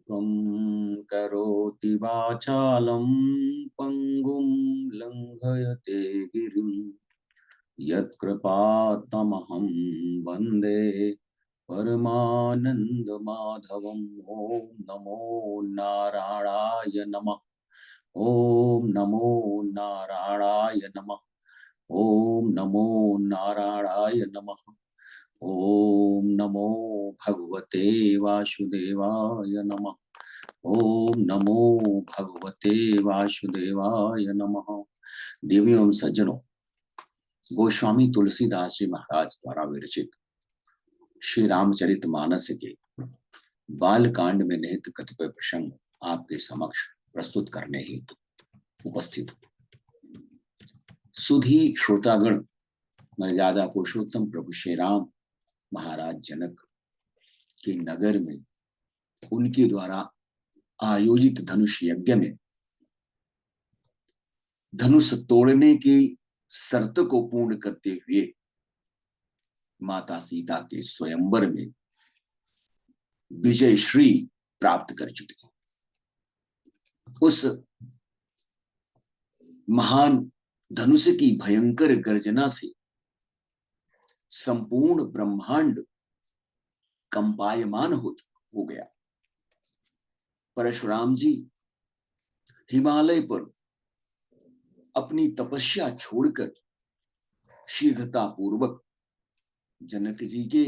कं करोति वाचालं पङ्गुं लङ्घयते गिरिं यत्कृपातमहं वन्दे परमानन्दमाधवम्। ॐ नमो नारायणाय नमः। ॐ नमो नारायणाय नमः। ॐ नमो नारायणाय नमः। ॐ नमो भगवते वासुदेवाय नमः। ॐ नमो भगवते वासुदेवाय नमः। देवियों एवं सज्जनों, गोस्वामी तुलसीदास जी महाराज द्वारा विरचित श्री रामचरितमानस के बाल कांड में निहित कतिपय प्रसंग आपके समक्ष प्रस्तुत करने हेतु उपस्थित हूं। सुधी श्रोतागण, मर्यादा पुरुषोत्तम प्रभु श्री राम महाराज जनक के नगर में उनके द्वारा आयोजित धनुष यज्ञ में धनुष तोड़ने की शर्त को पूर्ण करते हुए माता सीता के स्वयंवर में विजय श्री प्राप्त कर चुके हैं। उस महान धनुष की भयंकर गर्जना से संपूर्ण ब्रह्मांड कंपायमान हो गया। परशुराम जी हिमालय पर अपनी तपस्या छोड़कर शीघ्रता पूर्वक जनक जी के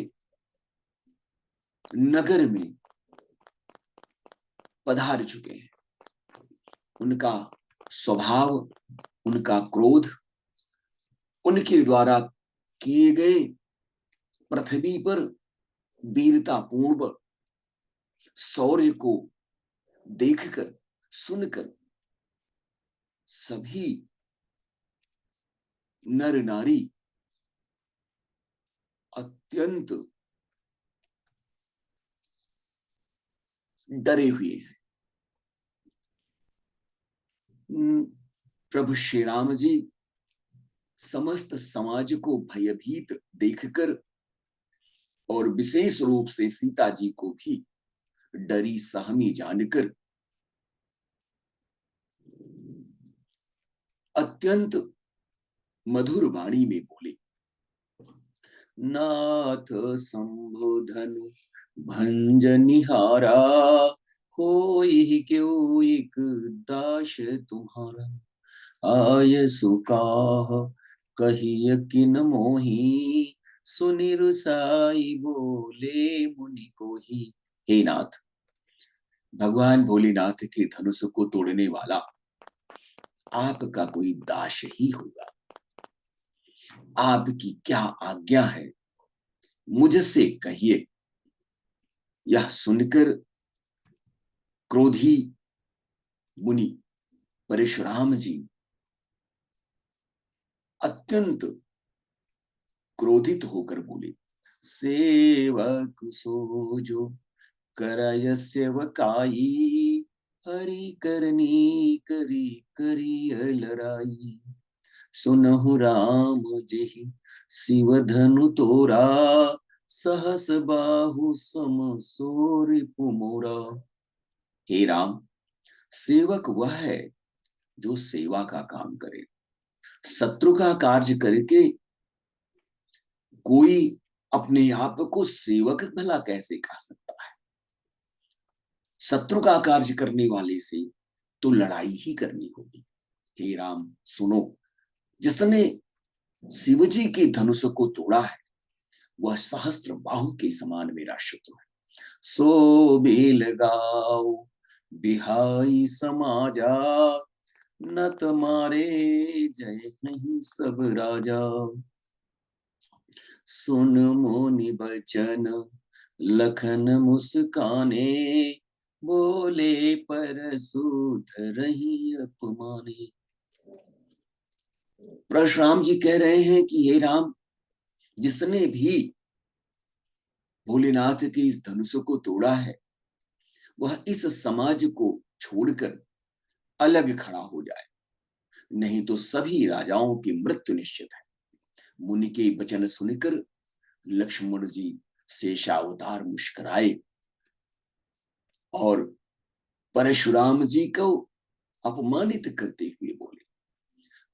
नगर में पधार चुके हैं। उनका स्वभाव, उनका क्रोध, उनके द्वारा किए गए पृथ्वी पर वीरता पूर्ण शौर्य को देखकर सुनकर सभी नर नारी अत्यंत डरे हुए हैं। प्रभु श्री राम जी समस्त समाज को भयभीत देखकर और विशेष रूप से सीता जी को भी डरी सहमी जानकर अत्यंत मधुर वाणी में बोले, नाथ संबोधन भंजनिहारा, होई क्यों एक दास तुम्हारा। आय सुकाह कहिय किन मोही, सुनिरु साई बोले मुनि को ही। हे नाथ, भगवान भोलेनाथ के धनुष को तोड़ने वाला आपका कोई दास ही होगा। आपकी क्या आज्ञा है, मुझसे कहिए। यह सुनकर क्रोधी मुनि परशुराम जी अत्यंत क्रोधित होकर बोले, सेवक सो जो करय सेवकाई, हरि करनी करी करी लड़ाई। सुनहु राम जेहि शिव धनु तोरा, सहस बाहु सम सो रिपु मोरा। हे राम, सेवक वह है जो सेवा का काम करे। शत्रु का कार्य करके कोई अपने आप को सेवक भला कैसे कह सकता है। शत्रु का कार्य करने वाले से तो लड़ाई ही करनी होगी। हे राम सुनो, जिसने शिवजी के धनुष को तोड़ा है वह सहस्त्र बाहु के समान मेरा शत्रु है। सो बेल गाओ बिहाई समाजा, न तुम्हारे जय नहीं सब राजा। सुन मोनि बचन लखन मुस्काने, बोले परसु धरहि अपमाने। परशुराम जी कह रहे हैं कि हे राम, जिसने भी भोलेनाथ के इस धनुष को तोड़ा है वह इस समाज को छोड़कर अलग खड़ा हो जाए, नहीं तो सभी राजाओं की मृत्यु निश्चित है। मुनि के वचन सुनकर लक्ष्मण जी शेषावतार मुस्कुराए और परशुराम जी को अपमानित करते हुए बोले,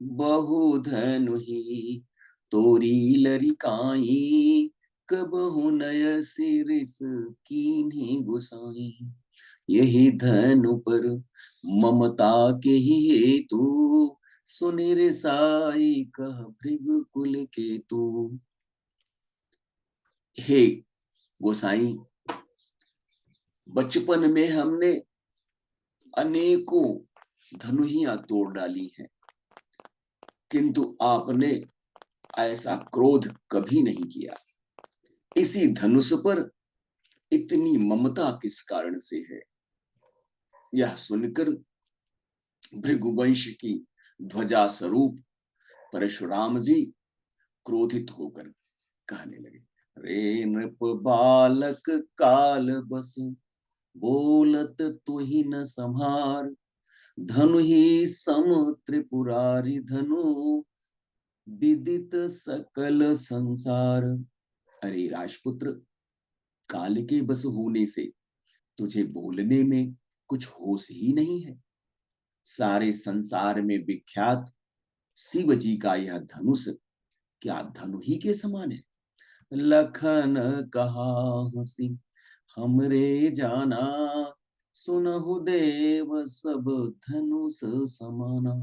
बहु धनु ही तोरी लरिकाई, कबहु नय सिरिस कीन्ही गुसाई। यही धनु पर ममता के ही हेतु, सुनिर साई कह भृगु कुल के तू। हे गोसाई, बचपन में हमने अनेकों धनुहियां तोड़ डाली हैं, किंतु आपने ऐसा क्रोध कभी नहीं किया। इसी धनुष पर इतनी ममता किस कारण से है? यह सुनकर भृगुवंश की ध्वजा स्वरूप परशुराम जी क्रोधित होकर कहने लगे, रे नृप बालक काल बस, बोलत तु ही न संहार। धनु ही सम त्रिपुरारी धनु, विदित सकल संसार। अरे राजपुत्र, काल के बस होने से तुझे बोलने में कुछ होश ही नहीं है। सारे संसार में विख्यात शिव जी का यह धनुष क्या धनु ही के समान है? लखन कहा हंसी हमरे जाना, सुनहु देव सब धनुष समाना।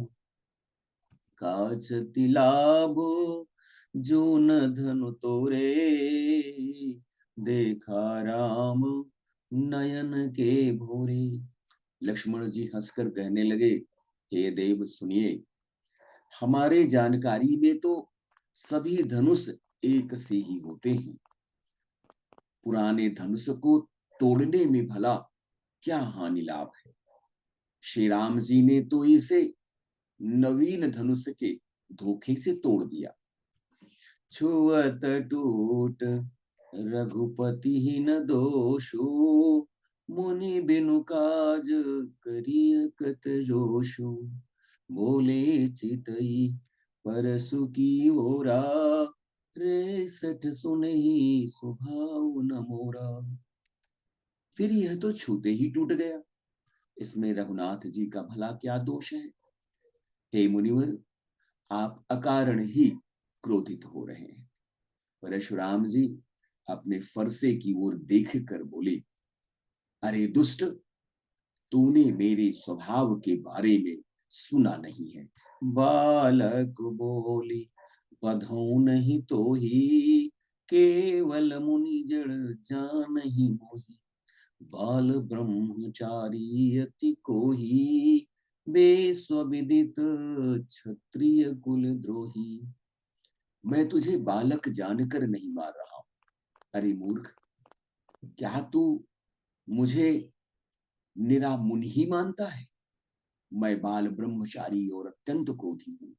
काच तिलाभ जून धनु तोरे, देखा राम नयन के भोरे। लक्ष्मण जी हंसकर कहने लगे, हे देव सुनिए, हमारे जानकारी में तो सभी धनुष एक से ही होते हैं। पुराने धनुष को तोड़ने में भला क्या हानि लाभ है? श्री राम जी ने तो इसे नवीन धनुष के धोखे से तोड़ दिया। छुअत टूट रघुपति ही न दोषो, मुनि बिनु काज करिय कत जोशो। बोले चितई परसु की ओरा, रे सठ सुनहि स्वभाव न मोरा। फिर यह तो छूते ही टूट गया, इसमें रघुनाथ जी का भला क्या दोष है? हे मुनिवर, आप अकारण ही क्रोधित हो रहे हैं। परशुराम जी अपने फरसे की ओर देख कर बोले, अरे दुष्ट, तूने मेरे स्वभाव के बारे में सुना नहीं है। बालक बोली बधौ नहीं तो ही, केवल मुनि जड़ जान ही मोही। बाल ब्रह्मचारी अति को ही, बेस्वविदित क्षत्रिय कुल द्रोही। मैं तुझे बालक जानकर नहीं मार रहा हूं। अरे मूर्ख, क्या तू मुझे निरा मुनि ही मानता है? मैं बाल ब्रह्मचारी और अत्यंत क्रोधी हूं,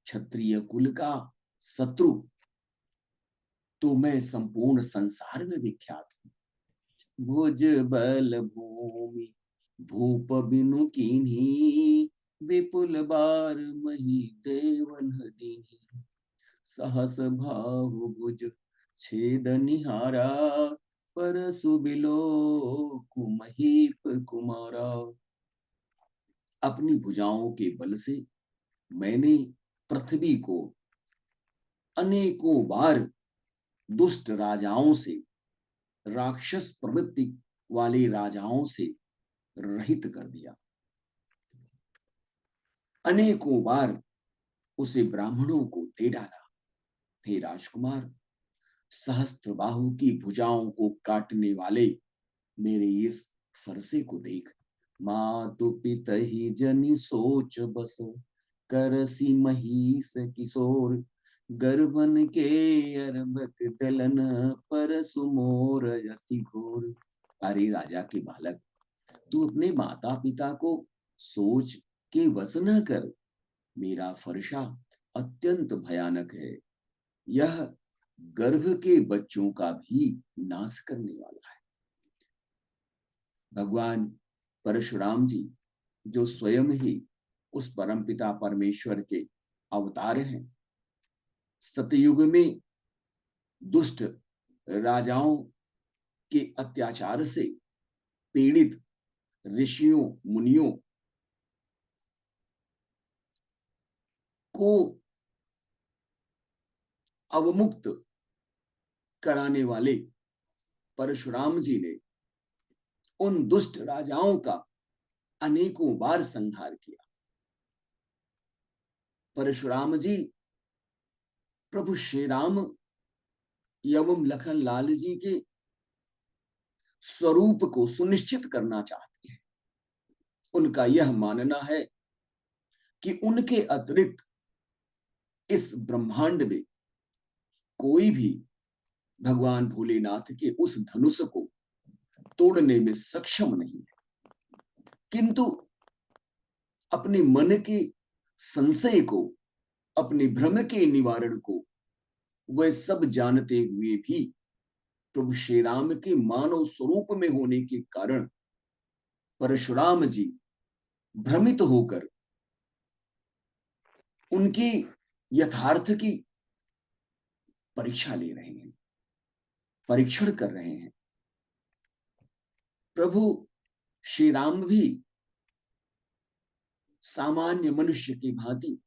क्षत्रिय कुल का शत्रु तो मैं संपूर्ण संसार में विख्यात हूं। भुज बल भूमि भूप बिनु कीन्ही, विपुल बार मही देवन दीन्ही। सहस भाहु भुज छेद निहारा, परसु बिलो कुमहीप कुमारा। अपनी भुजाओं के बल से मैंने पृथ्वी को अनेकों बार दुष्ट राजाओं से, राक्षस प्रवृत्ति वाले राजाओं से रहित कर दिया। अनेकों बार उसे ब्राह्मणों को दे डाला। हे राजकुमार, सहस्त्रबाहु की भुजाओं को काटने वाले मेरे इस फरसे को देख। मातु पिता ही जनि सोच बस, करसी महिष किशोर। गर्भन के अर्भक दलन, परसु मोर अति घोर। अरे राजा के बालक, तू अपने माता पिता को सोच के वश न कर। मेरा फरसा अत्यंत भयानक है। यह गर्भ के बच्चों का भी नाश करने वाला है। भगवान परशुराम जी, जो स्वयं ही उस परमपिता परमेश्वर के अवतार हैं, सतयुग में दुष्ट राजाओं के अत्याचार से पीड़ित ऋषियों मुनियों को अवमुक्त कराने वाले परशुराम जी ने उन दुष्ट राजाओं का अनेकों बार संहार किया। परशुराम जी प्रभु श्री राम एवं लखन लाल जी के स्वरूप को सुनिश्चित करना चाहते हैं। उनका यह मानना है कि उनके अतिरिक्त इस ब्रह्मांड में कोई भी भगवान भोलेनाथ के उस धनुष को तोड़ने में सक्षम नहीं है। किंतु अपने मन के संशय को, अपने भ्रम के निवारण को वह सब जानते हुए भी प्रभु श्री राम के मानव स्वरूप में होने के कारण परशुराम जी भ्रमित होकर उनके यथार्थ की परीक्षा ले रहे हैं, परीक्षण कर रहे हैं। प्रभु श्री राम भी सामान्य मनुष्य की भांति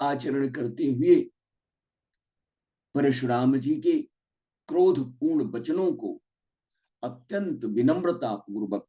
आचरण करते हुए परशुराम जी के क्रोधपूर्ण वचनों को अत्यंत विनम्रता पूर्वक